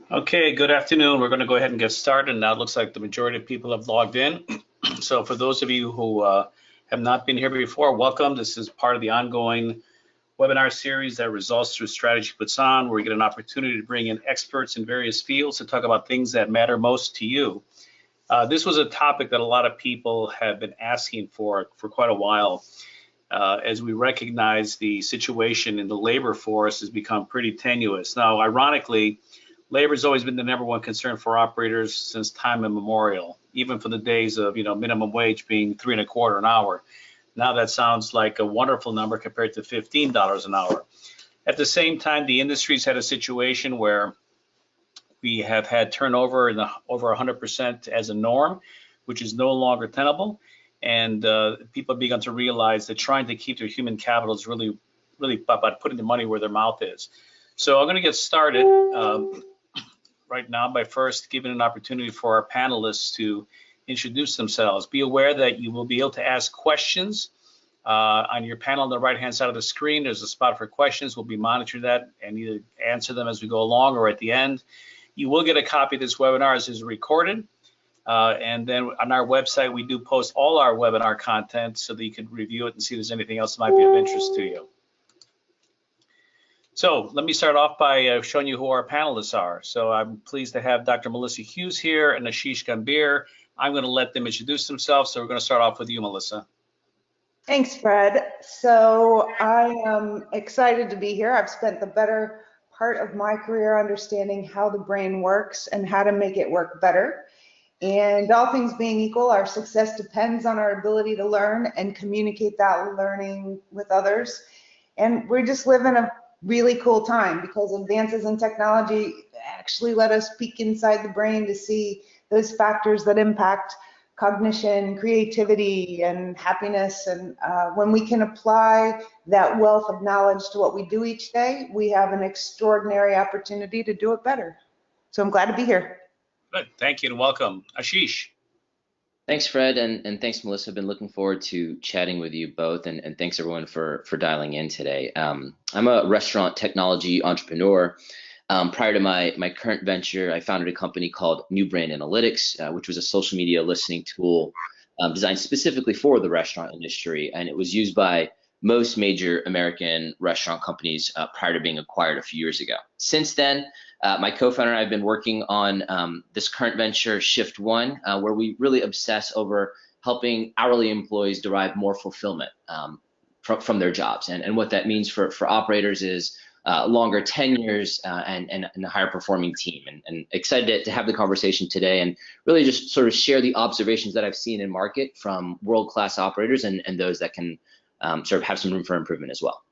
Okay, good afternoon. We're going to go ahead and get started. Now it looks like the majority of people have logged in. So for those of you who have not been here before, welcome. This is part of the ongoing webinar series that Results Through Strategy puts on, where you get an opportunity to bring in experts in various fields to talk about things that matter most to you. This was a topic that a lot of people have been asking for quite a while. As we recognize the situation in the labor force has become pretty tenuous. Now, ironically, labor has always been the number one concern for operators since time immemorial, even from the days of minimum wage being $3.25 an hour. Now that sounds like a wonderful number compared to $15 an hour. At the same time, the industry's had a situation where we have had turnover in over 100% as a norm, which is no longer tenable. And people have begun to realize that trying to keep their human capital is really about putting the money where their mouth is. So I'm going to get started right now by first giving an opportunity for our panelists to introduce themselves. Be aware that you will be able to ask questions on your panel on the right-hand side of the screen. There's a spot for questions. We'll be monitoring that and either answer them as we go along or at the end. You will get a copy of this webinar as it's recorded. And then on our website, we do post all our webinar content so that you can review it and see if there's anything else that might be of interest to you. So let me start off by showing you who our panelists are. So I'm pleased to have Dr. Melissa Hughes here and Ashish Gambhir. I'm going to let them introduce themselves. So we're going to start off with you, Melissa. Thanks, Fred. So I am excited to be here. I've spent the better part of my career understanding how the brain works and how to make it work better. And all things being equal, our success depends on our ability to learn and communicate that learning with others. And we just live in a really cool time because advances in technology actually let us peek inside the brain to see those factors that impact cognition, creativity, and happiness. And when we can apply that wealth of knowledge to what we do each day, we have an extraordinary opportunity to do it better. So I'm glad to be here. Good, thank you and welcome. Ashish. Thanks, Fred, and thanks, Melissa. I've been looking forward to chatting with you both, and thanks everyone for dialing in today. I'm a restaurant technology entrepreneur. Prior to my current venture, I founded a company called New Brand Analytics, which was a social media listening tool designed specifically for the restaurant industry, and it was used by most major American restaurant companies prior to being acquired a few years ago. Since then, my co-founder and I have been working on this current venture, Shift One, where we really obsess over helping hourly employees derive more fulfillment from their jobs. And what that means for operators is longer tenures and a higher performing team. And excited to have the conversation today and really just sort of share the observations that I've seen in market from world-class operators and those that can sort of have some room for improvement as well.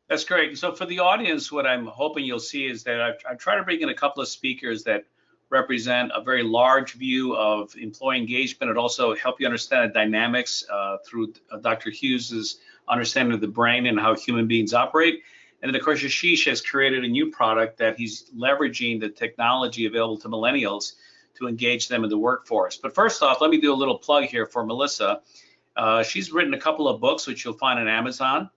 That's great. So for the audience, what I'm hoping you'll see is that I've tried to bring in a couple of speakers that represent a very large view of employee engagement and also help you understand the dynamics through Dr. Hughes's understanding of the brain and how human beings operate. And then, of course, Ashish has created a new product that he's leveraging the technology available to millennials to engage them in the workforce. But first off, let me do a little plug here for Melissa. She's written a couple of books, which you'll find on Amazon,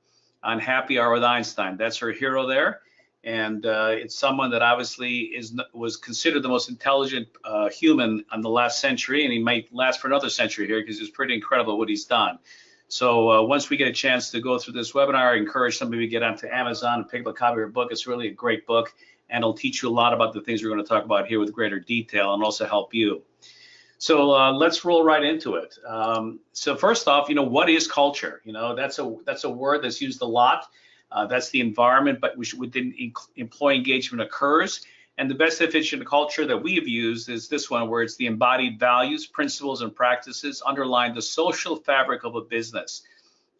on Happy Hour with Einstein. That's her hero there. And it's someone that obviously was considered the most intelligent human in the last century, and he might last for another century here because it's pretty incredible what he's done. So once we get a chance to go through this webinar, I encourage somebody to get onto Amazon and pick up a copy of her book. It's really a great book, and it'll teach you a lot about the things we're going to talk about here with greater detail and also help you. So let's roll right into it. So first off, what is culture? That's a word that's used a lot. That's the environment, but within employee engagement occurs. And the best definition of culture that we have used is this one, where it's the embodied values, principles, and practices underlying the social fabric of a business.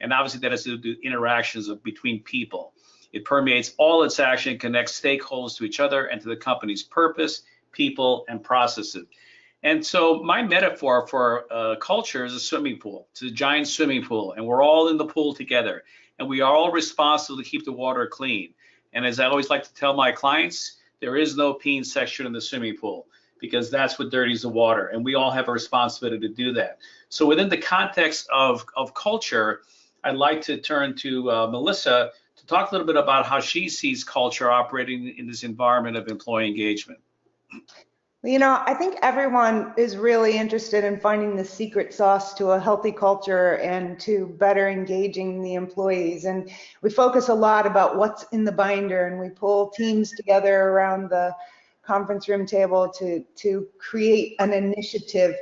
And obviously that has to do with interactions between people. It permeates all its action, connects stakeholders to each other and to the company's purpose, people, and processes. And so my metaphor for culture is a swimming pool. It's a giant swimming pool, and we're all in the pool together, and we are all responsible to keep the water clean. And as I always like to tell my clients, there is no peeing section in the swimming pool because that's what dirties the water, and we all have a responsibility to do that. So within the context of culture, I'd like to turn to Melissa to talk a little bit about how she sees culture operating in this environment of employee engagement. I think everyone is really interested in finding the secret sauce to a healthy culture and to better engaging the employees. And we focus a lot about what's in the binder, and we pull teams together around the conference room table to create an initiative.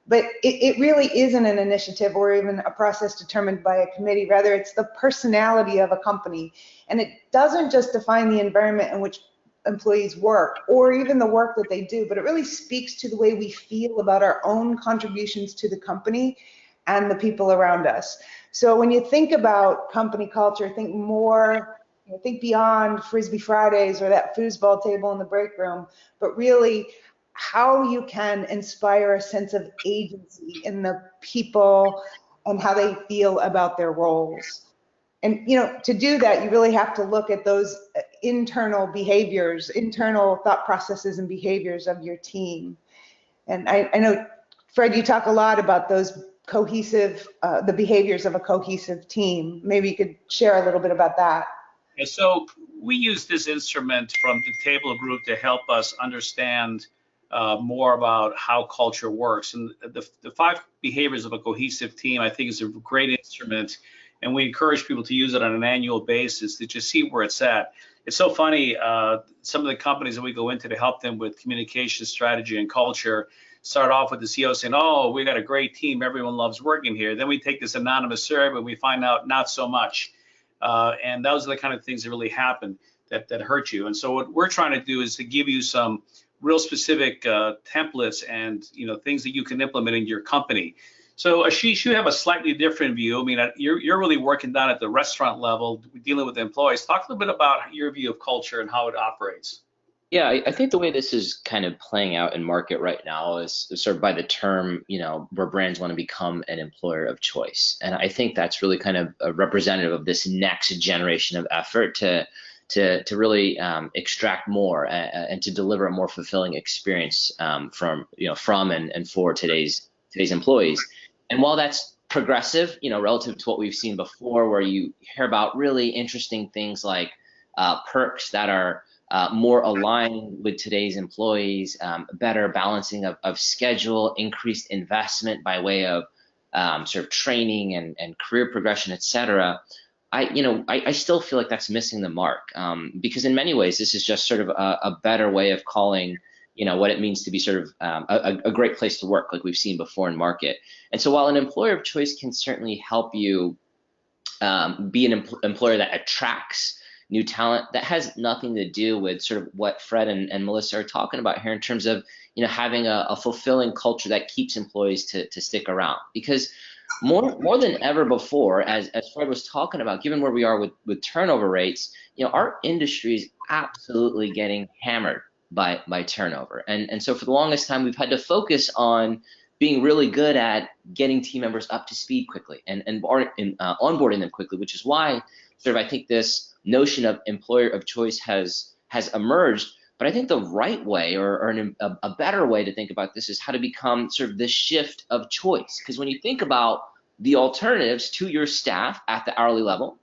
But it really isn't an initiative or even a process determined by a committee. Rather, it's the personality of a company. And it doesn't just define the environment in which employees work or even the work that they do, but it really speaks to the way we feel about our own contributions to the company and the people around us. So when you think about company culture, think more, think beyond Frisbee Fridays or that foosball table in the break room, but really how you can inspire a sense of agency in the people and how they feel about their roles. And to do that, you really have to look at those internal behaviors, internal thought processes and behaviors of your team. And I know, Fred, you talk a lot about those cohesive, the behaviors of a cohesive team. Maybe you could share a little bit about that. Yeah, so we use this instrument from the table group to help us understand more about how culture works. And the 5 behaviors of a cohesive team, I think, is a great instrument. And we encourage people to use it on an annual basis to just see where it's at. It's so funny, some of the companies that we go into to help them with communication strategy and culture start off with the CEO saying, oh, we got a great team, everyone loves working here. Then we take this anonymous survey and we find out not so much. And those are the kind of things that really happen that hurt you. And so what we're trying to do is to give you some real specific templates and things that you can implement in your company. So Ashish, you have a slightly different view. I mean, you're really working down at the restaurant level, dealing with employees. Talk a little bit about your view of culture and how it operates. Yeah, I think the way this is kind of playing out in market right now is sort of by the term, where brands want to become an employer of choice. And I think that's really kind of a representative of this next generation of effort to really extract more and to deliver a more fulfilling experience from and for today's employees. And while that's progressive, relative to what we've seen before, where you hear about really interesting things like perks that are more aligned with today's employees, better balancing of schedule, increased investment by way of sort of training and career progression, et cetera. I still feel like that's missing the mark because in many ways this is just sort of a better way of calling what it means to be sort of a great place to work, like we've seen before in market. And so while an employer of choice can certainly help you be an employer that attracts new talent, that has nothing to do with sort of what Fred and Melissa are talking about here in terms of having a fulfilling culture that keeps employees to stick around. Because more than ever before, as Fred was talking about, given where we are with turnover rates, our industry is absolutely getting hammered by turnover. And so for the longest time, we've had to focus on being really good at getting team members up to speed quickly and onboarding them quickly, which is why sort of I think this notion of employer of choice has emerged. But I think the right way or a better way to think about this is how to become sort of the shift of choice. Because when you think about the alternatives to your staff at the hourly level,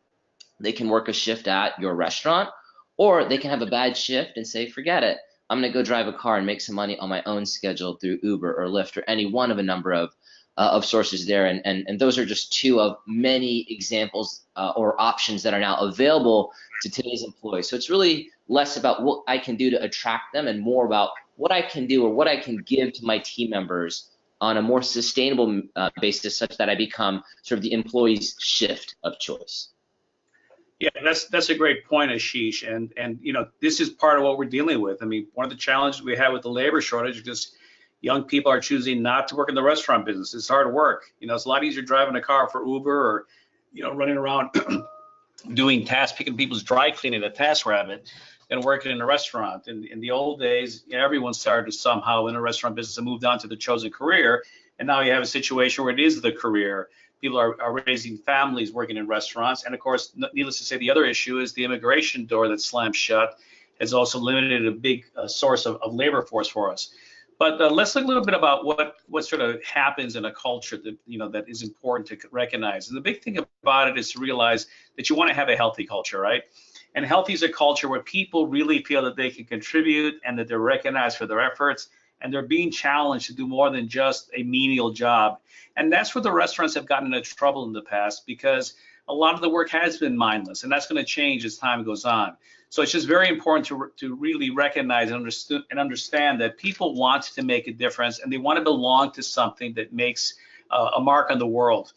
they can work a shift at your restaurant, or they can have a bad shift and say, forget it, I'm going to go drive a car and make some money on my own schedule through Uber or Lyft or any one of a number of sources there. And those are just 2 of many examples or options that are now available to today's employees. So it's really less about what I can do to attract them and more about what I can do or what I can give to my team members on a more sustainable basis, such that I become sort of the employee's shift of choice. Yeah, that's a great point, Ashish. And this is part of what we're dealing with. I mean, one of the challenges we have with the labor shortage is just young people are choosing not to work in the restaurant business. It's hard work. It's a lot easier driving a car for Uber or running around doing tasks, picking people's dry cleaning, a TaskRabbit, than working in a restaurant. In the old days, everyone started somehow in a restaurant business and moved on to the chosen career. And now you have a situation where it is the career. People are raising families working in restaurants. And of course, needless to say, the other issue is the immigration door that slammed shut has also limited a big source of labor force for us. But let's look a little bit about what sort of happens in a culture that that is important to recognize. And the big thing about it is to realize that you want to have a healthy culture, right? And healthy is a culture where people really feel that they can contribute and that they're recognized for their efforts and they're being challenged to do more than just a menial job. And that's where the restaurants have gotten into trouble in the past, because a lot of the work has been mindless, and that's going to change as time goes on. So it's just very important to really recognize and understand that people want to make a difference, and they want to belong to something that makes a mark on the world.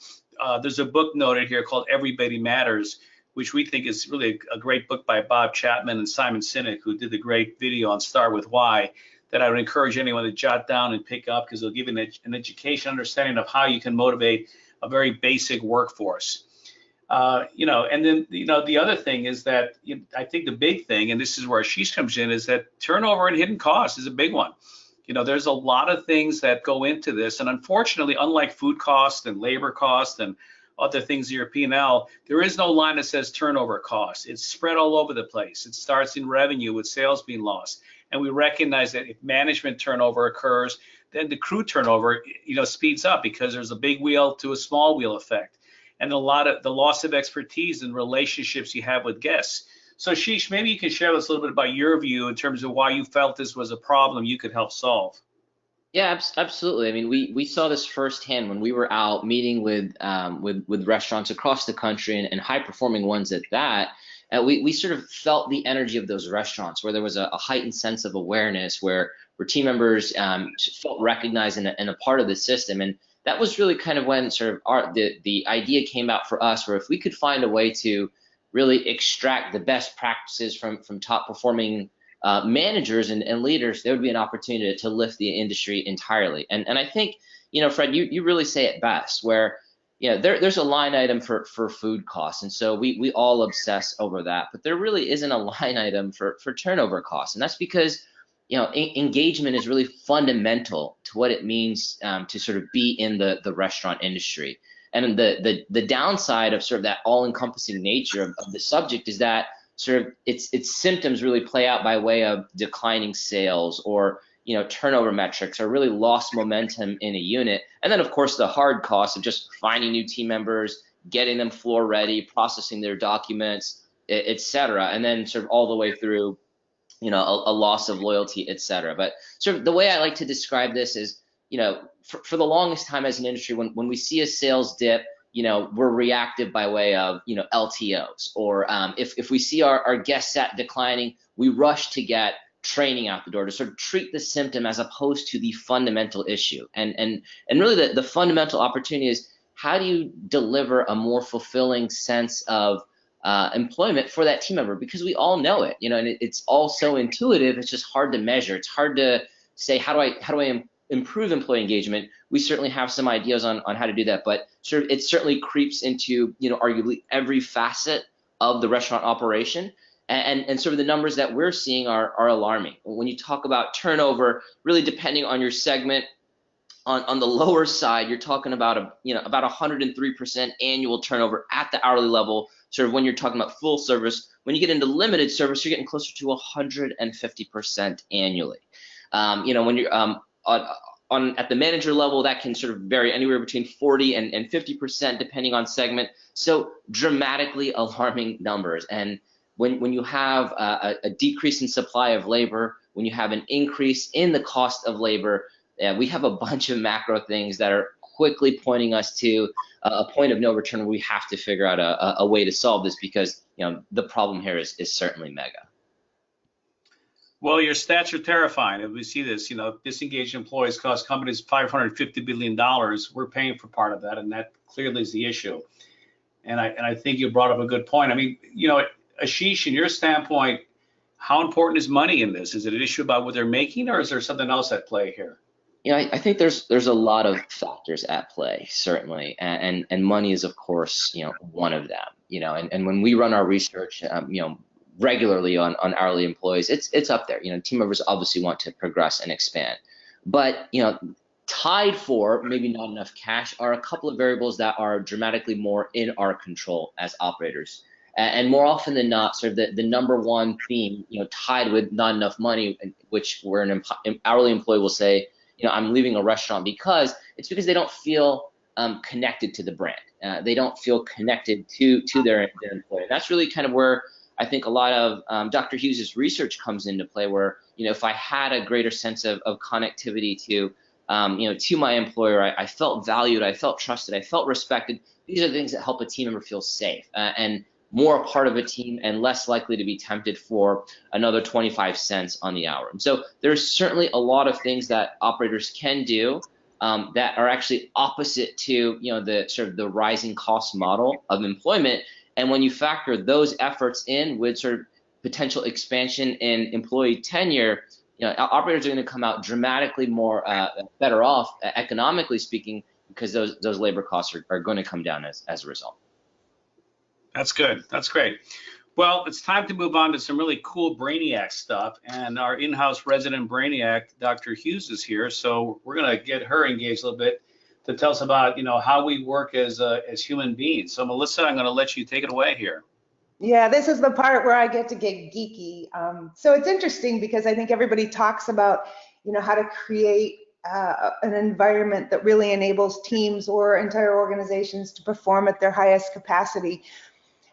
There's a book noted here called Everybody Matters, which we think is really a great book by Bob Chapman and Simon Sinek, who did the great video on Start With Why, that I would encourage anyone to jot down and pick up, because it'll give you an education understanding of how you can motivate a very basic workforce. And then, the other thing is that I think the big thing, and this is where Ashish comes in, is that turnover and hidden costs is a big one. There's a lot of things that go into this. And unfortunately, unlike food costs and labor costs and other things in your P&L, there is no line that says turnover costs. It's spread all over the place. It starts in revenue with sales being lost. And we recognize that if management turnover occurs, then the crew turnover, speeds up, because there's a big wheel to a small wheel effect. And a lot of the loss of expertise and relationships you have with guests. So Ashish, maybe you can share with us a little bit about your view in terms of why you felt this was a problem you could help solve. Yeah, absolutely. I mean, we saw this firsthand when we were out meeting with restaurants across the country, and high performing ones at that. We sort of felt the energy of those restaurants, where there was a heightened sense of awareness, where team members felt recognized and a part of the system. And that was really kind of when sort of the idea came out for us, where if we could find a way to really extract the best practices from top performing managers and leaders, there would be an opportunity to lift the industry entirely. And I think, Fred, you really say it best, where there's a line item for food costs, and so we all obsess over that, but there really isn't a line item for turnover costs, and that's because engagement is really fundamental to what it means to sort of be in the restaurant industry. And the downside of sort of that all-encompassing nature of the subject is that sort of its symptoms really play out by way of declining sales, or turnover metrics, or really lost momentum in a unit. And then, of course, the hard costs of just finding new team members, getting them floor ready, processing their documents, et cetera, and then sort of all the way through a loss of loyalty, et cetera. But sort of the way I like to describe this is, for the longest time as an industry, when we see a sales dip, we're reactive by way of, LTOs, or if we see our guest sat declining, we rush to get training out the door to sort of treat the symptom as opposed to the fundamental issue. And really the fundamental opportunity is, how do you deliver a more fulfilling sense of employment for that team member? Because we all know it, and it's all so intuitive. It's just hard to measure. It's hard to say, how do I improve employee engagement? We certainly have some ideas on how to do that, but sort of it certainly creeps into arguably every facet of the restaurant operation. And sort of the numbers that we're seeing are alarming. When you talk about turnover, really depending on your segment, on the lower side, you're talking about about 103% annual turnover at the hourly level. Sort of when you're talking about full service, when you get into limited service, you're getting closer to 150% annually. When you're at the manager level, that can sort of vary anywhere between 40 and 50% depending on segment. So dramatically alarming numbers. And when you have a decrease in supply of labor, when you have an increase in the cost of labor, we have a bunch of macro things that are quickly pointing us to a point of no return where we have to figure out a way to solve this, because the problem here is certainly mega. Well, your stats are terrifying. If we see this, disengaged employees cost companies $550 billion. We're paying for part of that, and that clearly is the issue. And I think you brought up a good point. I mean, Ashish, in your standpoint, how important is money in this? Is it an issue about what they're making, or is there something else at play here? I think there's a lot of factors at play, certainly, and money is, of course, one of them. And when we run our research, regularly on hourly employees, it's up there. Team members obviously want to progress and expand, but tied for maybe not enough cash are a couple of variables that are dramatically more in our control as operators. And more often than not, sort of the number one theme, tied with not enough money, which where an hourly employee will say, I'm leaving a restaurant because they don't feel connected to the brand. They don't feel connected to their employer. That's really kind of where I think a lot of Dr. Hughes's research comes into play, where, you know, if I had a greater sense of connectivity to, you know, to my employer, I felt valued, I felt trusted, I felt respected. These are the things that help a team member feel safe and more a part of a team, and less likely to be tempted for another 25 cents on the hour. And so there's certainly a lot of things that operators can do that are actually opposite to, you know, the sort of the rising cost model of employment. And when you factor those efforts in with sort of potential expansion in employee tenure, you know, operators are going to come out dramatically more better off, economically speaking, because those labor costs are going to come down as a result. That's good. That's great. Well, it's time to move on to some really cool Brainiac stuff. And our in-house resident Brainiac, Dr. Hughes, is here. So we're going to get her engaged a little bit to tell us about, you know, how we work as human beings. So Melissa, I'm going to let you take it away here. Yeah, this is the part where I get to get geeky. So it's interesting because I think everybody talks about, you know, how to create an environment that really enables teams or entire organizations to perform at their highest capacity.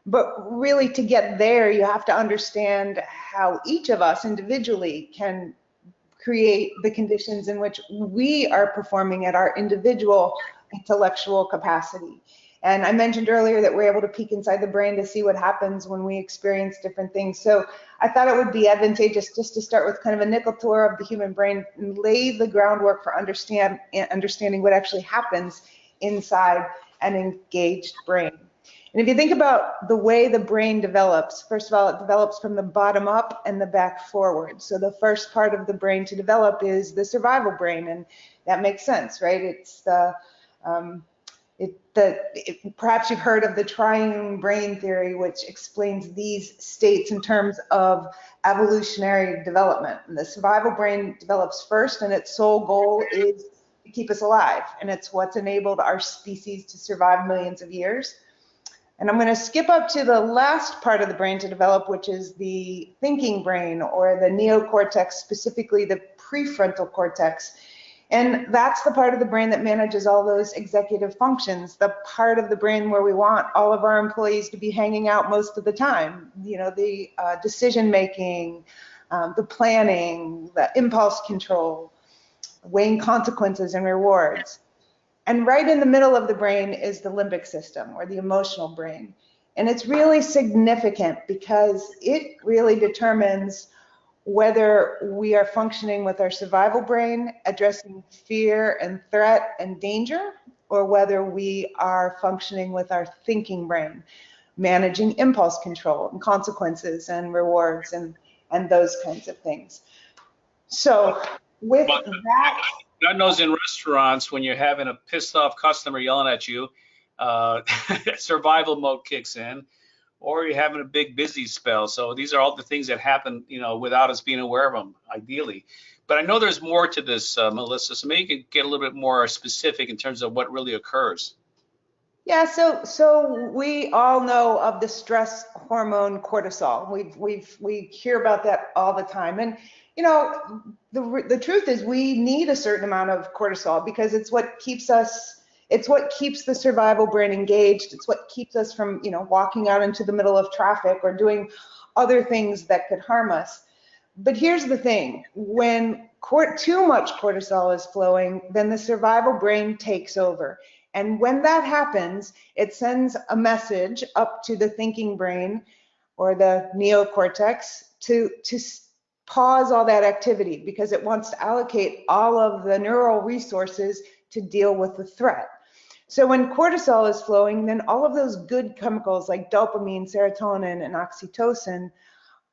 But really, to get there, you have to understand how each of us individually can create the conditions in which we are performing at our individual intellectual capacity. And I mentioned earlier that we're able to peek inside the brain to see what happens when we experience different things. So I thought it would be advantageous just to start with kind of a nickel tour of the human brain and lay the groundwork for understanding what actually happens inside an engaged brain. And if you think about the way the brain develops, first of all, it develops from the bottom up and the back forward. So the first part of the brain to develop is the survival brain, and that makes sense, right? It's perhaps you've heard of the triune brain theory, which explains these states in terms of evolutionary development. And the survival brain develops first, and its sole goal is to keep us alive, and it's what's enabled our species to survive millions of years. And I'm going to skip up to the last part of the brain to develop, which is the thinking brain, or the neocortex, specifically the prefrontal cortex. And that's the part of the brain that manages all those executive functions, the part of the brain where we want all of our employees to be hanging out most of the time. You know, the decision making, the planning, the impulse control, weighing consequences and rewards. And right in the middle of the brain is the limbic system, or the emotional brain. And it's really significant because it really determines whether we are functioning with our survival brain, addressing fear and threat and danger, or whether we are functioning with our thinking brain, managing impulse control and consequences and rewards and those kinds of things. So with that, God knows in restaurants, when you're having a pissed off customer yelling at you, survival mode kicks in, or you're having a big busy spell. So these are all the things that happen, you know, without us being aware of them, ideally. But I know there's more to this, Melissa, so maybe you can get a little bit more specific in terms of what really occurs. Yeah, so we all know of the stress hormone cortisol. We hear about that all the time. And you know, the truth is we need a certain amount of cortisol because it's what keeps the survival brain engaged. It's what keeps us from, you know, walking out into the middle of traffic or doing other things that could harm us. But here's the thing, when too much cortisol is flowing, then the survival brain takes over. And when that happens, it sends a message up to the thinking brain, or the neocortex, to pause all that activity because it wants to allocate all of the neural resources to deal with the threat. So when cortisol is flowing, then all of those good chemicals like dopamine, serotonin, and oxytocin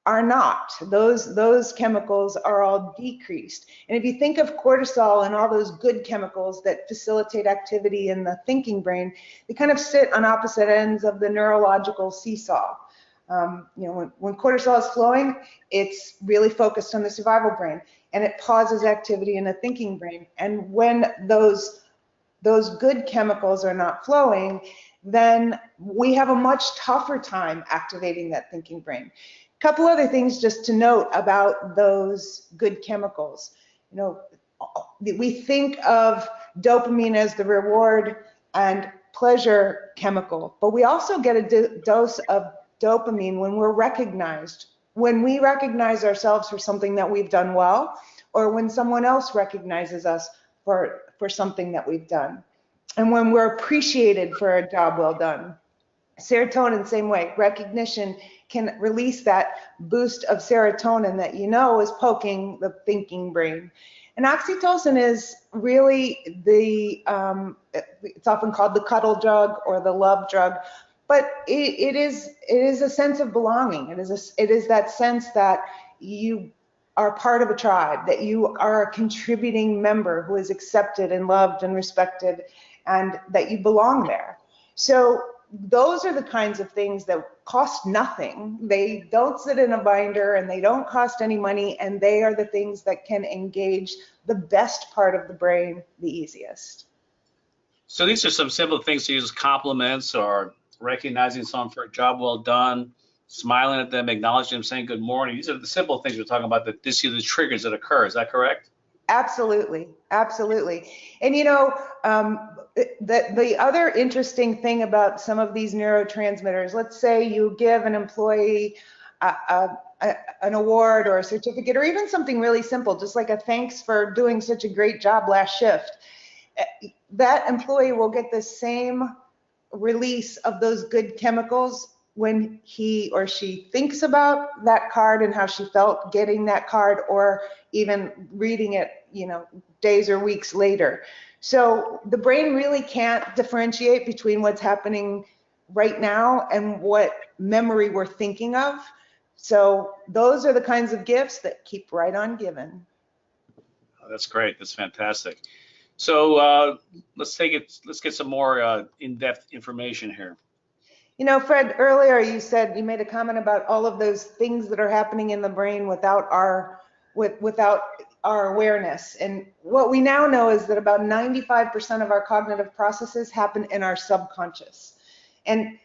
are not. Those chemicals are all decreased. And if you think of cortisol and all those good chemicals that facilitate activity in the thinking brain, they kind of sit on opposite ends of the neurological seesaw. You know, when cortisol is flowing, it's really focused on the survival brain, and it pauses activity in the thinking brain. And when those good chemicals are not flowing, then we have a much tougher time activating that thinking brain. A couple other things just to note about those good chemicals. You know, we think of dopamine as the reward and pleasure chemical, but we also get a dose of dopamine when we're recognized, when we recognize ourselves for something that we've done well, or when someone else recognizes us for something that we've done, and when we're appreciated for a job well done. Serotonin, same way. Recognition can release that boost of serotonin that you know is poking the thinking brain. And oxytocin is really it's often called the cuddle drug or the love drug, but it is a sense of belonging. It is that sense that you are part of a tribe, that you are a contributing member who is accepted and loved and respected, and that you belong there. So those are the kinds of things that cost nothing. They don't sit in a binder and they don't cost any money, and they are the things that can engage the best part of the brain the easiest. So these are some simple things to use: compliments, or recognizing someone for a job well done, smiling at them, acknowledging them, saying good morning. These are the simple things we're talking about, that this are the triggers that occur. Is that correct? Absolutely, absolutely. And you know, the other interesting thing about some of these neurotransmitters, let's say you give an employee an award or a certificate, or even something really simple, just like a thanks for doing such a great job last shift. That employee will get the same release of those good chemicals when he or she thinks about that card and how she felt getting that card, or even reading it, you know, days or weeks later. So the brain really can't differentiate between what's happening right now and what memory we're thinking of. So those are the kinds of gifts that keep right on giving. Oh, that's great. That's fantastic. So let's get some more in-depth information here. You know, Fred, earlier you made a comment about all of those things that are happening in the brain without our awareness. And what we now know is that about 95% of our cognitive processes happen in our subconscious. And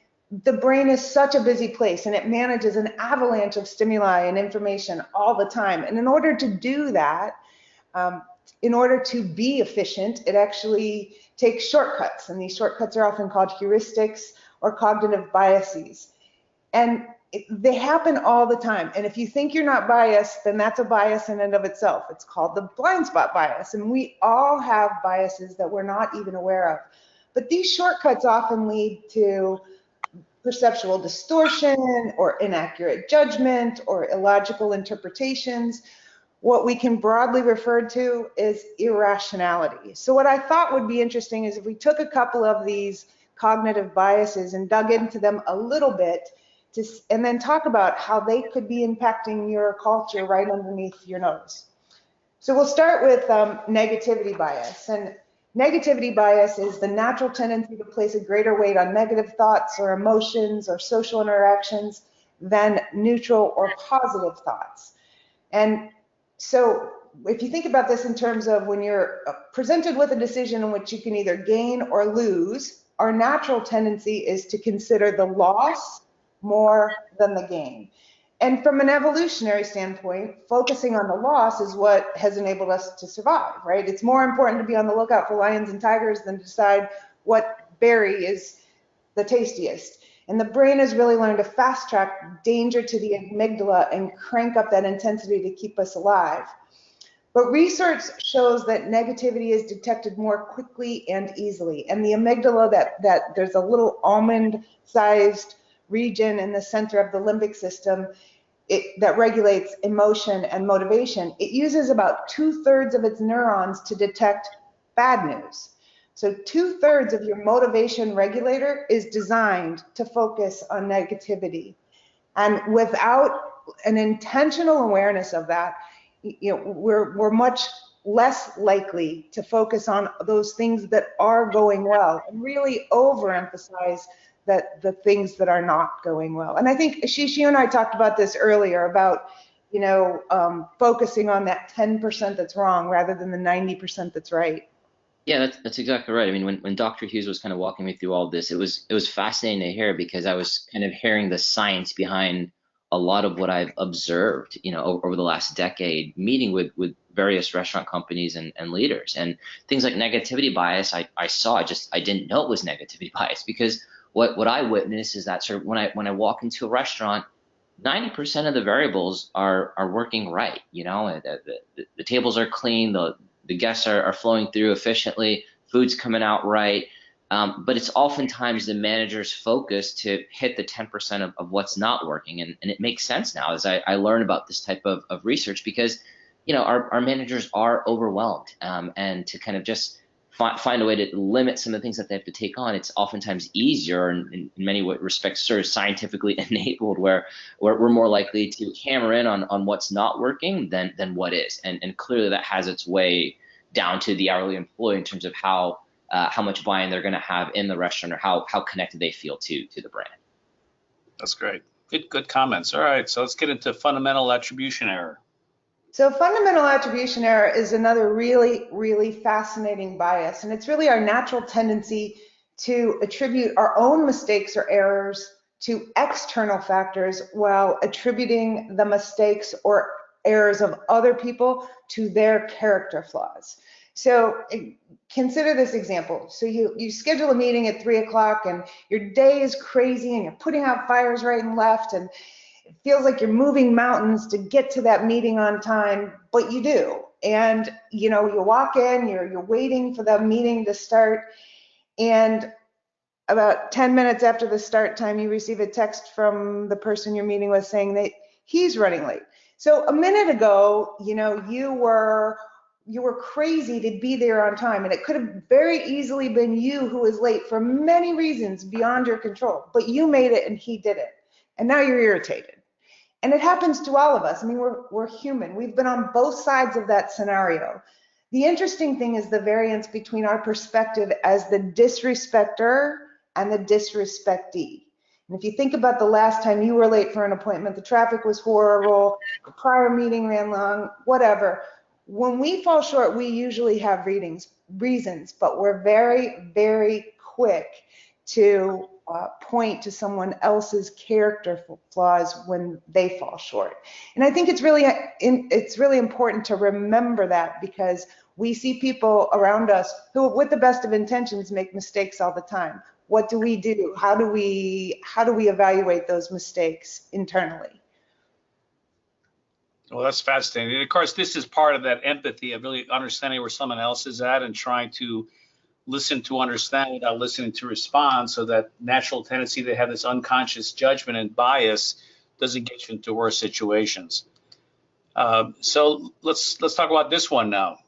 the brain is such a busy place, and it manages an avalanche of stimuli and information all the time. And in order to do that, in order to be efficient, it actually takes shortcuts. And these shortcuts are often called heuristics or cognitive biases. And they happen all the time. And if you think you're not biased, then that's a bias in and of itself. It's called the blind spot bias. And we all have biases that we're not even aware of. But these shortcuts often lead to perceptual distortion or inaccurate judgment or illogical interpretations. What we can broadly refer to is irrationality. So what I thought would be interesting is if we took a couple of these cognitive biases and dug into them a little bit, and then talk about how they could be impacting your culture right underneath your nose. So we'll start with negativity bias. And negativity bias is the natural tendency to place a greater weight on negative thoughts or emotions or social interactions than neutral or positive thoughts. And so if you think about this in terms of when you're presented with a decision in which you can either gain or lose, our natural tendency is to consider the loss more than the gain. And from an evolutionary standpoint, focusing on the loss is what has enabled us to survive, right? It's more important to be on the lookout for lions and tigers than to decide what berry is the tastiest. And the brain has really learned to fast track danger to the amygdala and crank up that intensity to keep us alive. But research shows that negativity is detected more quickly and easily. And the amygdala, that there's a little almond-sized region in the center of the limbic system that regulates emotion and motivation, it uses about 2/3 of its neurons to detect bad news. So 2/3 of your motivation regulator is designed to focus on negativity. And without an intentional awareness of that, you know, we're much less likely to focus on those things that are going well and really overemphasize the things that are not going well. And I think, Ashish, you and I talked about this earlier about, you know, focusing on that 10% that's wrong rather than the 90% that's right. Yeah, that's exactly right. I mean, when Dr. Hughes was kind of walking me through all this, it was fascinating to hear, because I was kind of hearing the science behind a lot of what I've observed, you know, over the last decade, meeting with various restaurant companies and leaders, and things like negativity bias. I didn't know it was negativity bias, because what I witness is that sort of when I walk into a restaurant, 90% of the variables are working right. You know, the tables are clean, the guests are flowing through efficiently, food's coming out right. But it's oftentimes the manager's focus to hit the 10% of what's not working. And it makes sense now as I learn about this type of research, because, you know, our managers are overwhelmed. And to kind of just find a way to limit some of the things that they have to take on, it's oftentimes easier and in many respects sort of scientifically enabled, where we're more likely to hammer in on what's not working than what is. And clearly that has its way down to the hourly employee in terms of how much buy-in they're going to have in the restaurant, or how connected they feel to the brand. That's great. Good comments. All right, so let's get into fundamental attribution error. So fundamental attribution error is another really, really fascinating bias, and it's really our natural tendency to attribute our own mistakes or errors to external factors while attributing the mistakes or errors of other people to their character flaws. So consider this example. So you schedule a meeting at 3 o'clock and your day is crazy and you're putting out fires right and left, and it feels like you're moving mountains to get to that meeting on time, but you do. And you know, you walk in, you're waiting for the meeting to start, and about 10 minutes after the start time, you receive a text from the person you're meeting with saying that he's running late. So a minute ago, you know, you were crazy to be there on time, and it could have very easily been you who was late for many reasons beyond your control, but you made it and he didn't. And now you're irritated. And it happens to all of us. I mean, we're human. We've been on both sides of that scenario. The interesting thing is the variance between our perspective as the disrespecter and the disrespectee. And if you think about the last time you were late for an appointment, the traffic was horrible, the prior meeting ran long, whatever. When we fall short, we usually have reasons, but we're very, very quick to point to someone else's character flaws when they fall short. And I think it's really important to remember that, because we see people around us who, with the best of intentions, make mistakes all the time. What do we do? How do we evaluate those mistakes internally? Well, that's fascinating. And of course, this is part of that empathy of really understanding where someone else is at and trying to listen to understand without listening to respond, so that natural tendency to have this unconscious judgment and bias doesn't get you into worse situations. So let's talk about this one now.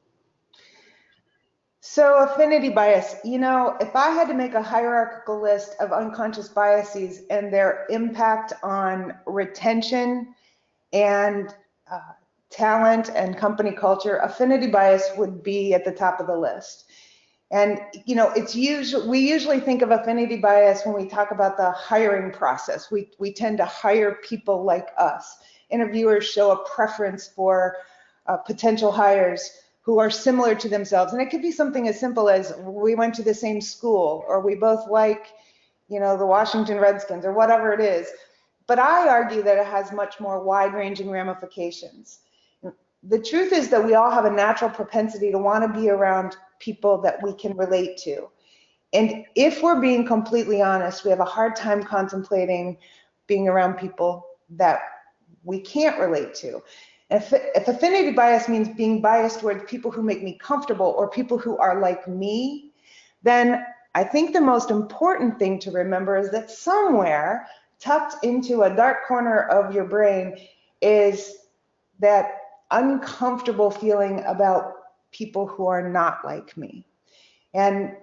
So affinity bias, you know, if I had to make a hierarchical list of unconscious biases and their impact on retention and talent and company culture, affinity bias would be at the top of the list. And you know, we usually think of affinity bias when we talk about the hiring process. We tend to hire people like us. Interviewers show a preference for potential hires who are similar to themselves, and it could be something as simple as we went to the same school, or we both like, you know, the Washington Redskins, or whatever it is. But I argue that it has much more wide-ranging ramifications. The truth is that we all have a natural propensity to want to be around people that we can relate to. And if we're being completely honest, we have a hard time contemplating being around people that we can't relate to. If affinity bias means being biased towards people who make me comfortable or people who are like me, then I think the most important thing to remember is that somewhere tucked into a dark corner of your brain is that uncomfortable feeling about people who are not like me. And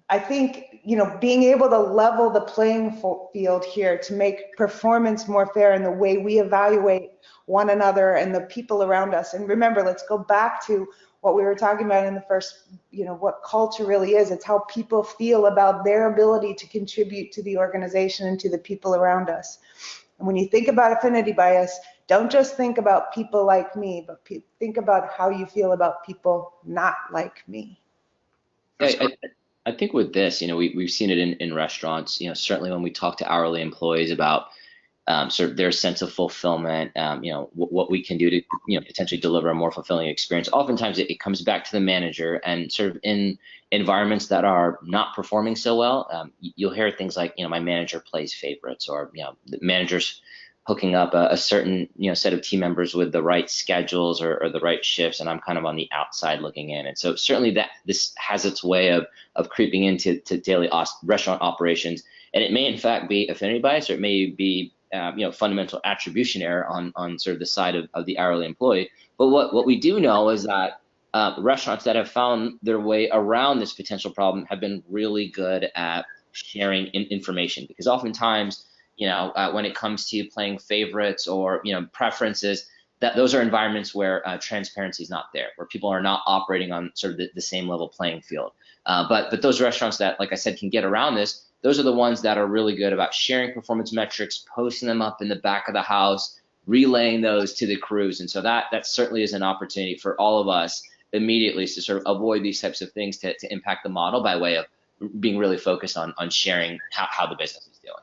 I think, you know, being able to level the playing field here to make performance more fair in the way we evaluate one another and the people around us. And remember, let's go back to what we were talking about in the first, you know, what culture really is. It's how people feel about their ability to contribute to the organization and to the people around us. And when you think about affinity bias, don't just think about people like me, but think about how you feel about people not like me. I think with this, you know, we've seen it in restaurants, you know, certainly when we talk to hourly employees about sort of their sense of fulfillment, what we can do to, potentially deliver a more fulfilling experience. Oftentimes it comes back to the manager, and sort of in environments that are not performing so well, you'll hear things like, my manager plays favorites, or, the manager's hooking up a certain, set of team members with the right schedules or the right shifts, and I'm kind of on the outside looking in. And so certainly this has its way of creeping into daily restaurant operations. And it may in fact be affinity bias, or it may be fundamental attribution error on sort of the side of the hourly employee. But what we do know is that restaurants that have found their way around this potential problem have been really good at sharing information, because oftentimes, when it comes to playing favorites or preferences, that those are environments where transparency is not there, where people are not operating on sort of the same level playing field. But those restaurants that, like I said, can get around this, those are the ones that are really good about sharing performance metrics, posting them up in the back of the house, relaying those to the crews. And so that certainly is an opportunity for all of us immediately to sort of avoid these types of things to impact the model, by way of being really focused on sharing how the business is doing.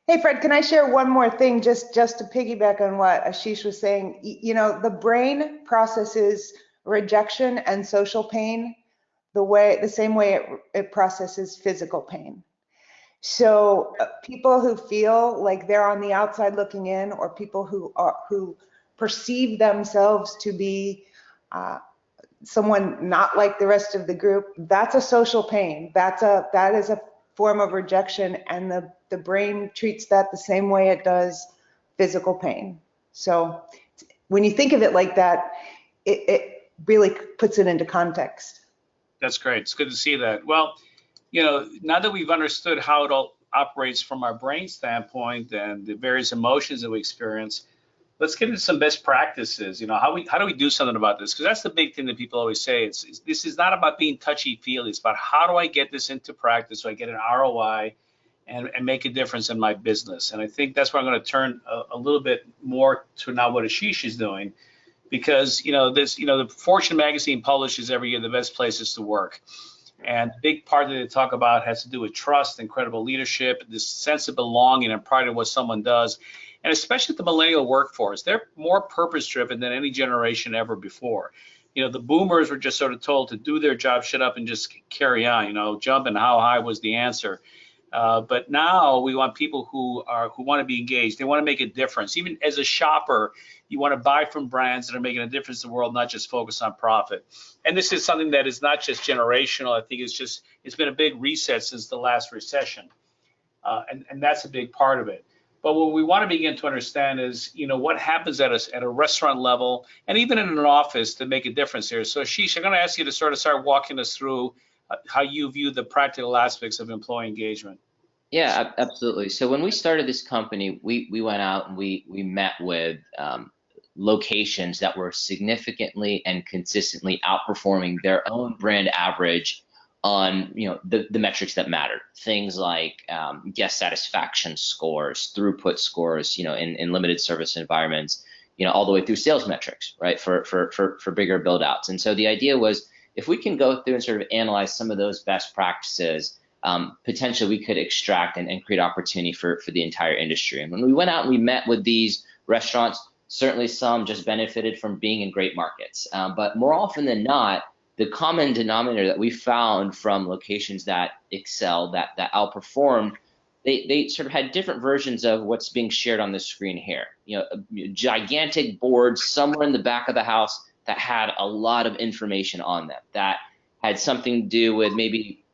Hey, Fred, can I share one more thing just to piggyback on what Ashish was saying? The brain processes rejection and social pain the same way it processes physical pain. So people who feel like they're on the outside looking in, or people who perceive themselves to be someone not like the rest of the group, that's a social pain. That is a form of rejection, and the brain treats that the same way it does physical pain. So when you think of it like that, it really puts it into context. That's great. It's good to see that. Well, now that we've understood how it all operates from our brain standpoint and the various emotions that we experience, let's get into some best practices. How do we do something about this? Because that's the big thing that people always say. This is not about being touchy-feely. It's about, how do I get this into practice so I get an ROI and make a difference in my business? And I think that's where I'm going to turn a little bit more to now what Ashish is doing. Because the Fortune magazine publishes every year the best places to work, and the big part that they talk about has to do with trust and credible leadership, this sense of belonging and pride in what someone does, and especially the millennial workforce. They're more purpose-driven than any generation ever before. The boomers were just sort of told to do their job, shut up, and just carry on. Jump and how high was the answer. But now we want people who want to be engaged. They want to make a difference. Even as a shopper, you want to buy from brands that are making a difference in the world, not just focus on profit. And this is something that is not just generational. I think it's been a big reset since the last recession, and that's a big part of it. But what we want to begin to understand is, what happens at a restaurant level and even in an office to make a difference here. So Ashish, I'm going to ask you to sort of start walking us through how you view the practical aspects of employee engagement. Yeah, absolutely. So when we started this company, we went out and we met with locations that were significantly and consistently outperforming their own brand average on the metrics that mattered. Things like guest satisfaction scores, throughput scores, in limited service environments, all the way through sales metrics, right, for bigger build outs. And so the idea was, if we can go through and sort of analyze some of those best practices, potentially we could extract and create opportunity for the entire industry. And when we went out and we met with these restaurants, certainly some just benefited from being in great markets. But more often than not, the common denominator that we found from locations that excelled, that outperformed, they sort of had different versions of what's being shared on the screen here. Gigantic boards somewhere in the back of the house that had a lot of information on them, that had something to do with maybe,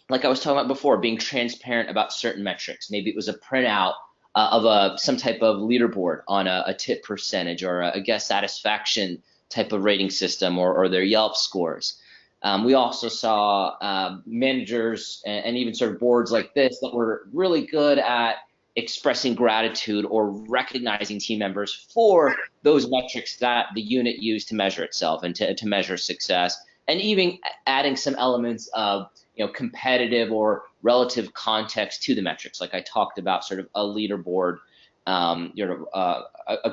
like I was talking about before, being transparent about certain metrics. Maybe it was a printout of some type of leaderboard on a tip percentage, or a guest satisfaction type of rating system, or their Yelp scores. We also saw managers and even sort of boards like this that were really good at expressing gratitude or recognizing team members for those metrics that the unit used to measure itself and to measure success, and even adding some elements of competitive or relative context to the metrics, like I talked about, sort of a leaderboard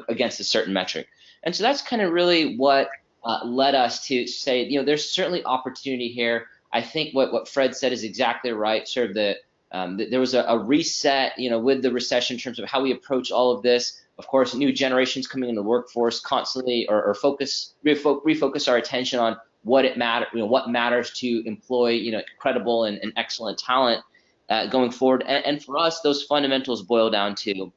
against a certain metric. And so that's kind of really what led us to say, there's certainly opportunity here. I think what Fred said is exactly right. Sort of There was a reset, with the recession in terms of how we approach all of this. Of course, new generations coming into the workforce constantly, or refocus our attention on what matters to employ, credible and excellent talent going forward. And for us, those fundamentals boil down to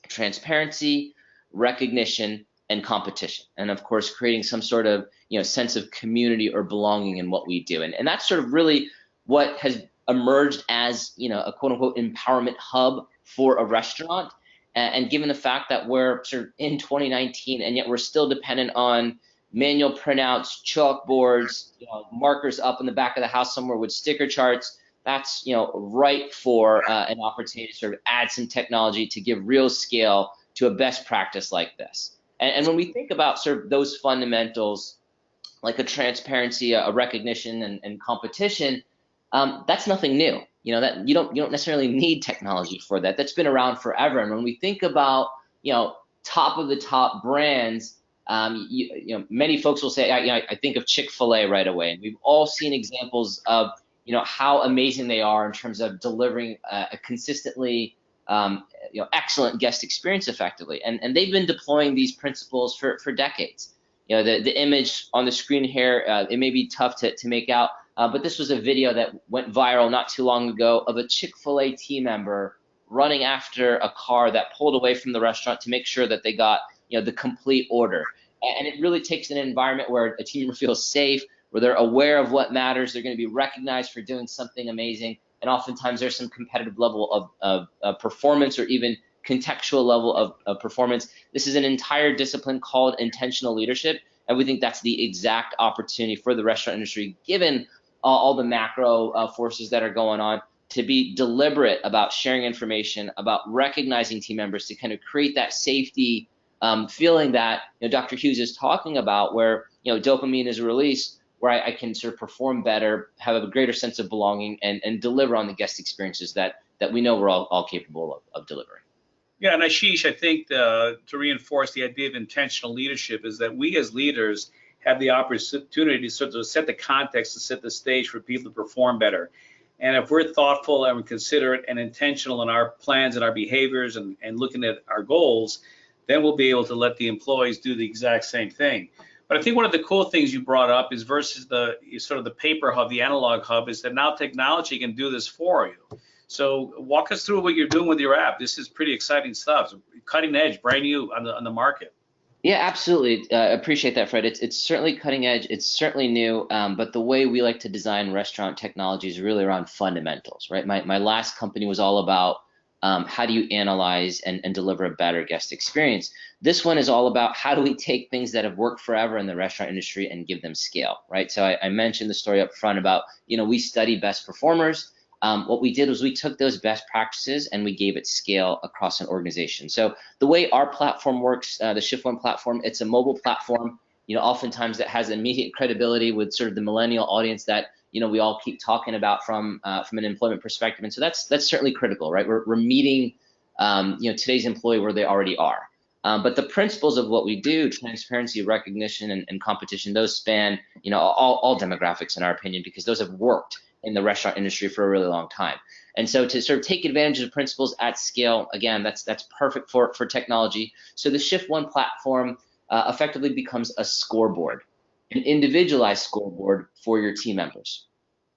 transparency, recognition, and competition. And of course, creating some sort of sense of community or belonging in what we do. And that's sort of really what has emerged as a quote unquote empowerment hub for a restaurant. And given the fact that we're sort of in 2019 and yet we're still dependent on manual printouts, chalkboards, markers up in the back of the house somewhere with sticker charts, that's ripe for an opportunity to sort of add some technology to give real scale to a best practice like this. And when we think about sort of those fundamentals, like a transparency, a recognition, and competition, that's nothing new. That you don't necessarily need technology for that. That's been around forever. And when we think about top of the top brands, many folks will say, I think of Chick-fil-A right away, and we've all seen examples of how amazing they are in terms of delivering a consistently excellent guest experience effectively. And they've been deploying these principles for decades. The image on the screen here, it may be tough to make out, but this was a video that went viral not too long ago of a Chick-fil-A team member running after a car that pulled away from the restaurant to make sure that they got the complete order. And it really takes an environment where a team member feels safe, where they're aware of what matters, they're going to be recognized for doing something amazing, and oftentimes there's some competitive level of performance or even contextual level of performance. This is an entire discipline called intentional leadership, and we think that's the exact opportunity for the restaurant industry, given all the macro forces that are going on, to be deliberate about sharing information, about recognizing team members, to kind of create that safety feeling that Dr. Hughes is talking about, where dopamine is released, where I can sort of perform better, have a greater sense of belonging, and deliver on the guest experiences that we know we're all capable of delivering. Yeah, and Ashish, I think to reinforce the idea of intentional leadership is that we as leaders have the opportunity to sort of set the context, to set the stage for people to perform better. And if we're thoughtful and considerate and intentional in our plans and our behaviors and looking at our goals, then we'll be able to let the employees do the exact same thing. But I think one of the cool things you brought up is versus the sort of the paper hub, the analog hub, is that now technology can do this for you. So walk us through what you're doing with your app. This is pretty exciting stuff, cutting edge, brand new on the market. Yeah, absolutely. Appreciate that, Fred. It's certainly cutting edge. It's certainly new. But the way we like to design restaurant technology is really around fundamentals, right? My last company was all about how do you analyze and deliver a better guest experience. This one is all about how do we take things that have worked forever in the restaurant industry and give them scale, right? So I mentioned the story up front about, we study best performers. What we did was we took those best practices and we gave it scale across an organization. So the way our platform works, the Shift1 platform, it's a mobile platform. Oftentimes that has immediate credibility with sort of the millennial audience that we all keep talking about from an employment perspective, and so that's certainly critical, right? We're meeting today's employee where they already are. But the principles of what we do, transparency, recognition, and competition, those span all demographics in our opinion, because those have worked in the restaurant industry for a really long time. And so to sort of take advantage of principles at scale, again, that's perfect for technology. So the Shift1 platform effectively becomes a scoreboard, an individualized scoreboard for your team members,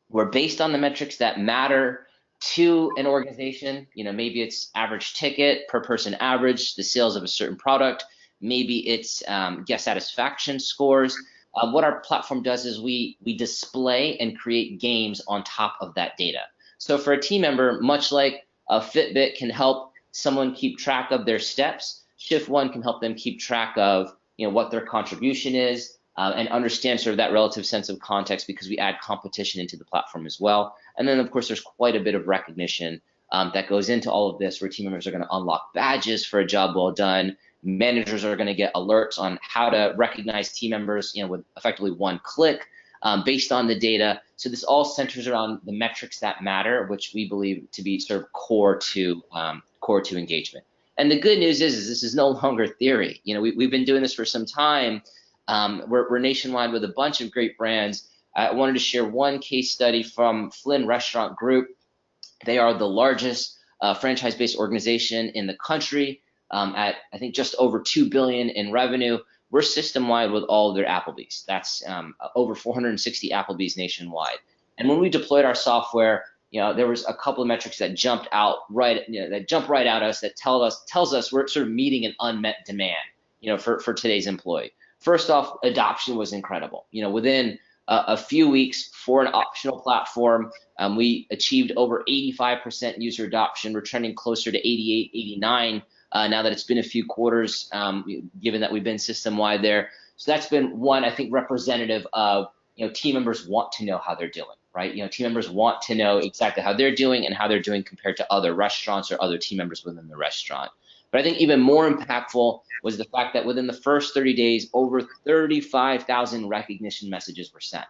where based on the metrics that matter to an organization, maybe it's average ticket per person average, the sales of a certain product, maybe it's guest satisfaction scores. What our platform does is we display and create games on top of that data. So for a team member, much like a Fitbit can help someone keep track of their steps, Shift1 can help them keep track of what their contribution is, and understand sort of that relative sense of context, because we add competition into the platform as well. And then of course there's quite a bit of recognition that goes into all of this, where team members are going to unlock badges for a job well done. Managers are going to get alerts on how to recognize team members, with effectively one click based on the data. So this all centers around the metrics that matter, which we believe to be sort of core to engagement. And the good news is this is no longer theory. We've been doing this for some time. We're nationwide with a bunch of great brands. I wanted to share one case study from Flynn Restaurant Group, They are the largest franchise-based organization in the country at, I think, just over $2 billion in revenue. We're system-wide with all of their Applebee's. That's over 460 Applebee's nationwide. And when we deployed our software, there was a couple of metrics that jumped out right, that jump right at us that tells us we're sort of meeting an unmet demand, for today's employee. First off, adoption was incredible. Within a few weeks for an optional platform, we achieved over 85% user adoption. We're trending closer to 88, 89 now that it's been a few quarters, given that we've been system-wide there. So that's been one, I think, representative of, team members want to know how they're doing, right? Team members want to know exactly how they're doing and how they're doing compared to other restaurants or other team members within the restaurant. But I think even more impactful was the fact that within the first 30 days, over 35,000 recognition messages were sent.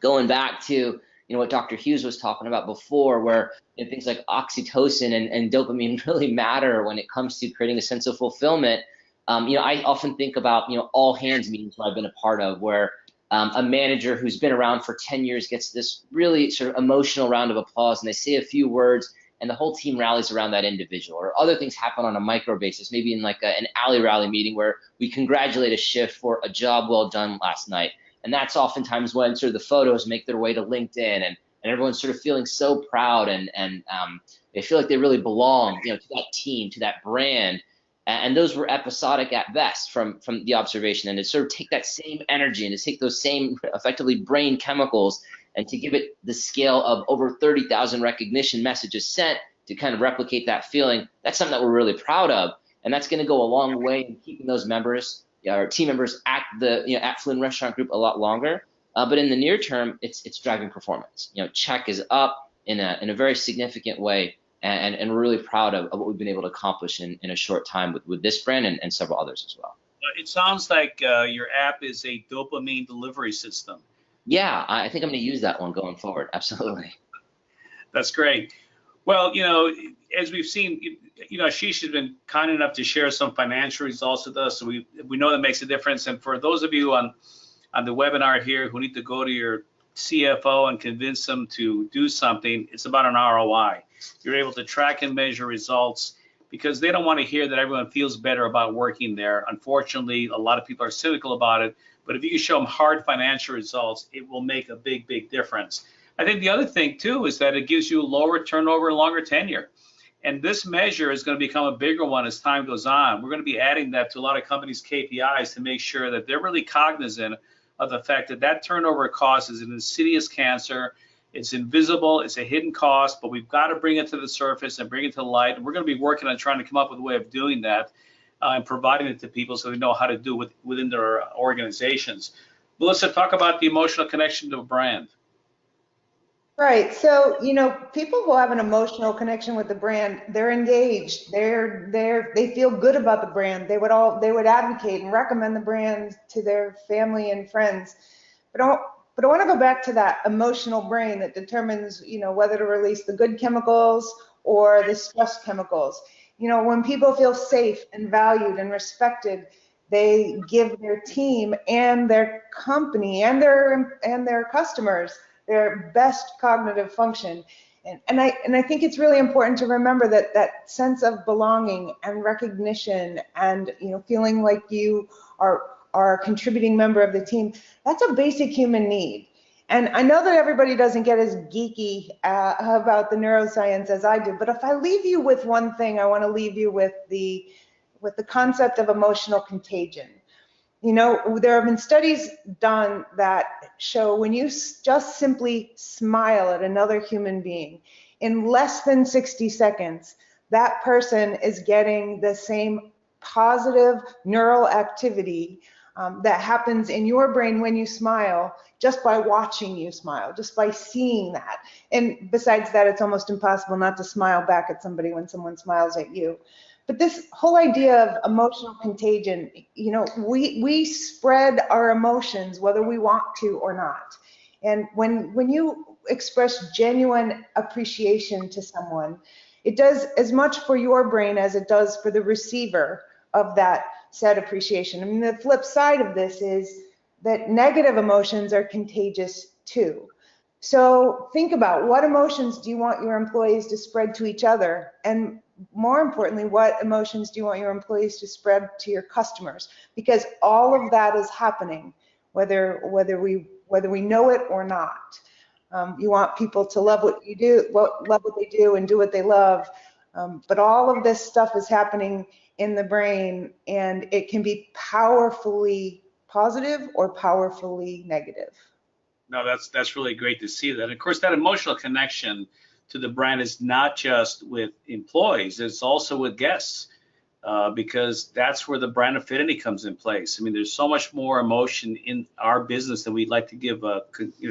Going back to what Dr. Hughes was talking about before, where things like oxytocin and dopamine really matter when it comes to creating a sense of fulfillment. I often think about all hands meetings I've been a part of, where a manager who's been around for 10 years gets this really sort of emotional round of applause, and they say a few words, and the whole team rallies around that individual. Or other things happen on a micro basis, maybe in like an alley rally meeting where we congratulate a shift for a job well done last night. And that's oftentimes when sort of the photos make their way to LinkedIn, and everyone's sort of feeling so proud, and they feel like they really belong, to that team, to that brand. And those were episodic at best from the observation. And to sort of take that same energy and to take those same effectively brain chemicals and to give it the scale of over 30,000 recognition messages sent to kind of replicate that feeling, that's something that we're really proud of. And that's going to go a long way in keeping those members, our team members, at the at Flynn Restaurant Group a lot longer. But in the near term, it's driving performance. Check is up in a very significant way, and we're really proud of what we've been able to accomplish in a short time with this brand and several others as well. It sounds like your app is a dopamine delivery system. Yeah, I think I'm going to use that one going forward. Absolutely. That's great. Well, as we've seen, Ashish has been kind enough to share some financial results with us. So we know that makes a difference. And for those of you on the webinar here who need to go to your CFO and convince them to do something, it's about an ROI. You're able to track and measure results because they don't want to hear that everyone feels better about working there. Unfortunately, a lot of people are cynical about it. But if you can show them hard financial results, it will make a big, big difference. I think the other thing, too, is that it gives you lower turnover and longer tenure. And this measure is going to become a bigger one as time goes on. We're going to be adding that to a lot of companies' KPIs to make sure that they're really cognizant of the fact that turnover cost is an insidious cancer. It's invisible. It's a hidden cost, but we've got to bring it to the surface and bring it to the light. And we're going to be working on trying to come up with a way of doing that. And providing it to people so they know how to do it within their organizations. Melissa, talk about the emotional connection to a brand. Right. So, people who have an emotional connection with the brand, they're engaged. They feel good about the brand. They would advocate and recommend the brand to their family and friends. But I want to go back to that emotional brain that determines, whether to release the good chemicals or the stress chemicals. When people feel safe and valued and respected, they give their team and their company and their customers their best cognitive function. And I think it's really important to remember that sense of belonging and recognition and feeling like you are a contributing member of the team, that's a basic human need. And I know that everybody doesn't get as geeky about the neuroscience as I do, but if I leave you with one thing, I want to leave you with the concept of emotional contagion. There have been studies done that show when you just simply smile at another human being, in less than 60 seconds, that person is getting the same positive neural activity that happens in your brain when you smile, just by watching you smile, just by seeing that. And besides that, it's almost impossible not to smile back at somebody when someone smiles at you. But this whole idea of emotional contagion, we spread our emotions whether we want to or not. And when you express genuine appreciation to someone, it does as much for your brain as it does for the receiver of that said appreciation. I mean, the flip side of this is that negative emotions are contagious too. So think about, what emotions do you want your employees to spread to each other? And more importantly, what emotions do you want your employees to spread to your customers? Because all of that is happening, whether we know it or not. You want people to love what you do, love what they do, and do what they love. But all of this stuff is happening in the brain, and it can be powerfully positive or powerfully negative. No, that's really great to see that. And of course, that emotional connection to the brand is not just with employees, it's also with guests, because that's where the brand affinity comes in place. I mean, there's so much more emotion in our business that we'd like to give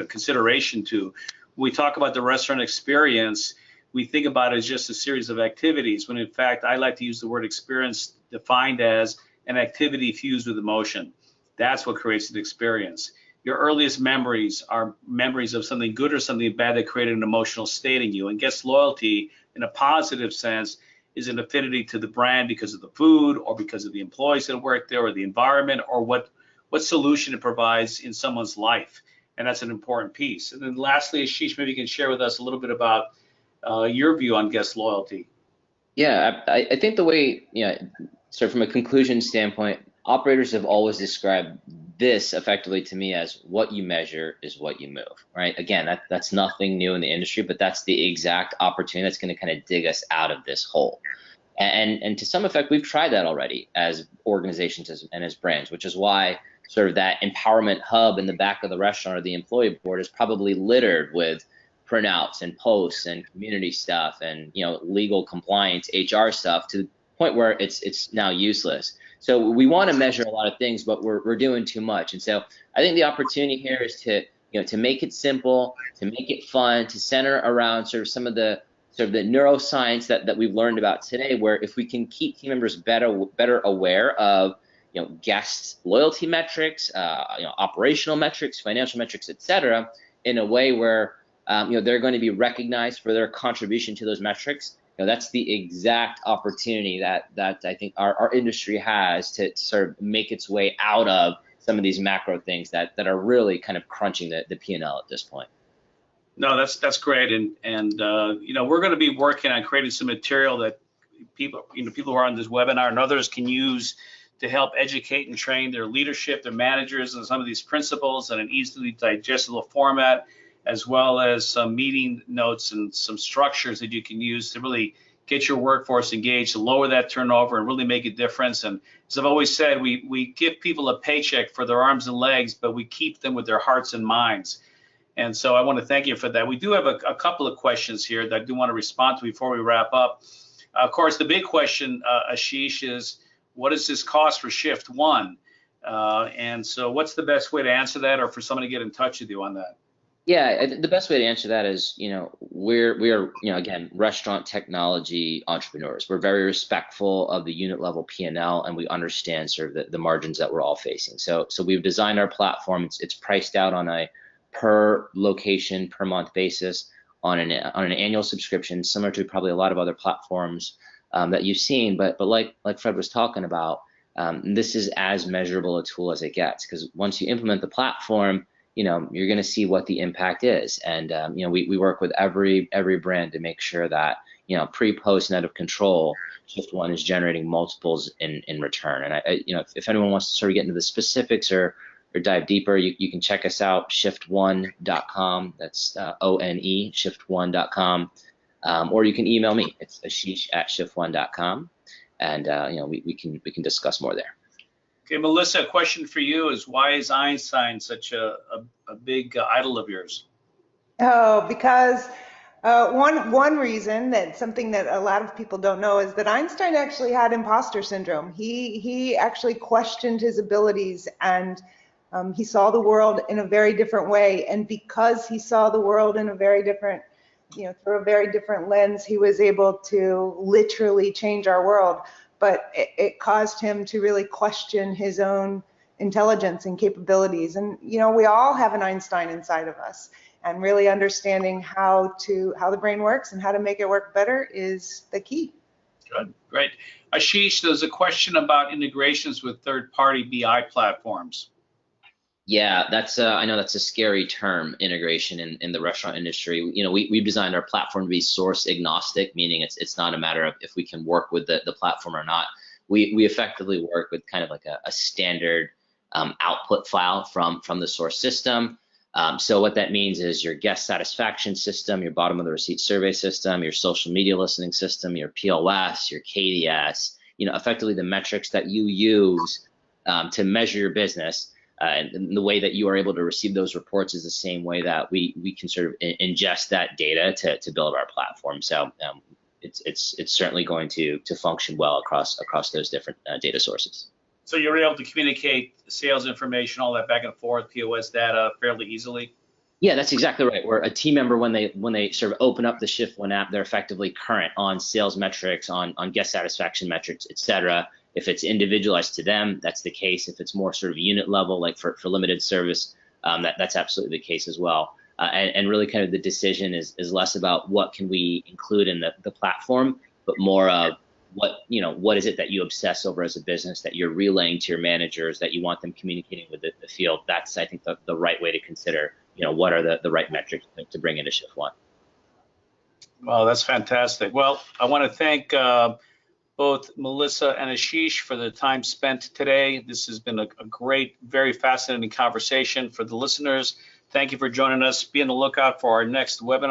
consideration to. When we talk about the restaurant experience, we think about it as just a series of activities, when in fact, I like to use the word experience defined as an activity fused with emotion. That's what creates an experience. Your earliest memories are memories of something good or something bad that created an emotional state in you. And guest loyalty, in a positive sense, is an affinity to the brand because of the food, or because of the employees that work there, or the environment, or what solution it provides in someone's life. And that's an important piece. And then lastly, Ashish, maybe you can share with us a little bit about your view on guest loyalty. Yeah, I think the way, so from a conclusion standpoint, operators have always described this effectively to me as what you measure is what you move, right? Again, that's nothing new in the industry, but that's the exact opportunity that's going to kind of dig us out of this hole. And to some effect, we've tried that already as organizations and as brands, which is why sort of that empowerment hub in the back of the restaurant or the employee board is probably littered with printouts and posts and community stuff and legal compliance, HR stuff, to the point where it's now useless. So we want to measure a lot of things, but we're doing too much. And so I think the opportunity here is to make it simple, to make it fun, to center around sort of the neuroscience that we've learned about today, where if we can keep team members better aware of guest loyalty metrics, operational metrics, financial metrics, et cetera, in a way where they're going to be recognized for their contribution to those metrics. That's the exact opportunity that I think our industry has to sort of make its way out of some of these macro things that are really kind of crunching the P&L at this point. No, that's great, and we're going to be working on creating some material that people who are on this webinar and others can use to help educate and train their leadership, their managers, on some of these principles in an easily digestible format, as well as some meeting notes and some structures that you can use to really get your workforce engaged, to lower that turnover and really make a difference. And as I've always said, we give people a paycheck for their arms and legs, but we keep them with their hearts and minds. And so I want to thank you for that. We do have a couple of questions here that I do want to respond to before we wrap up. Of course, the big question, Ashish, is what does this cost for shift one? And so what's the best way to answer that, or for someone to get in touch with you on that? Yeah, the best way to answer that is, we are again, restaurant technology entrepreneurs. We're very respectful of the unit level P&L, and we understand sort of the margins that we're all facing. So we've designed our platform. It's priced out on a per location per month basis on an annual subscription, similar to probably a lot of other platforms that you've seen. But like Fred was talking about, this is as measurable a tool as it gets, because once you implement the platform, you're going to see what the impact is. And, we work with every brand to make sure that, pre-post net of control, Shift One is generating multiples in return. And if anyone wants to sort of get into the specifics or dive deeper, you can check us out, shift1.com. That's ONE, shift1.com. Or you can email me. It's ashish@shift1.com. And, we can discuss more there. Okay, Melissa, a question for you is, why is Einstein such a big idol of yours? Oh, because one reason, that something that a lot of people don't know, is that Einstein actually had imposter syndrome. He actually questioned his abilities, and he saw the world in a very different way. And because he saw the world in a very different, through a very different lens, he was able to literally change our world. But it caused him to really question his own intelligence and capabilities. And, we all have an Einstein inside of us, and really understanding how the brain works and how to make it work better is the key. Good, great. Ashish, there's a question about integrations with third-party BI platforms. Yeah, that's I know that's a scary term, integration in the restaurant industry. You know, we've designed our platform to be source agnostic, meaning it's not a matter of if we can work with the platform or not. We effectively work with kind of like a standard output file from the source system. So what that means is your guest satisfaction system, your bottom of the receipt survey system, your social media listening system, your POS, your KDS, you know, effectively the metrics that you use to measure your business. And the way that you are able to receive those reports is the same way that we can sort of ingest that data to build our platform. So it's certainly going to function well across those different data sources. So you're able to communicate sales information, all that back and forth, POS data fairly easily? Yeah, that's exactly right. Where a team member, when they sort of open up the Shift1 app, they're effectively current on sales metrics, on guest satisfaction metrics, et cetera. If it's individualized to them, that's the case. If it's more sort of unit level, like for limited service, that's absolutely the case as well. And really kind of the decision is less about what can we include in the platform, but more of what is it that you obsess over as a business that you're relaying to your managers, that you want them communicating with the field. That's, I think, the right way to consider, what are the right metrics to bring into Shift1. Well, that's fantastic. Well, I want to thank both Melissa and Ashish for the time spent today. This has been a great, very fascinating conversation for the listeners. Thank you for joining us. Be on the lookout for our next webinar.